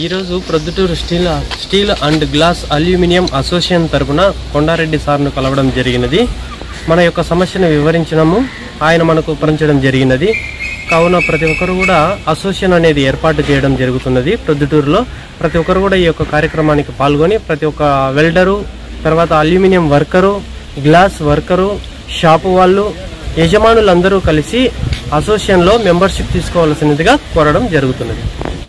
ఈరోజు Proddatur steel and glass aluminium association తరపున కొండారెడ్డి సార్ను కలవడం జరిగినది. మన యొక్క సమస్యను వివరించడము, ఆయన మనకు ఉపరించడం జరిగినది. కావున ప్రతి ఒక్కరు కూడా అసోసియేషన్ అనేది ఏర్పాటు చేయడం జరుగుతున్నది. ప్రొద్దుటూరులో ప్రతి ఒక్కరు కూడా ఈ యొక్క కార్యక్రమానికి పాల్గొని ప్రతి ఒక్క వెల్డరు, తర్వాత aluminium worker, glass worker, shop వాళ్ళు, యజమానులందరూ కలిసి అసోసియేషన్లో మెంబర్షిప్ తీసుకోవాల్సినదిగా కోరడం జరుగుతున్నది.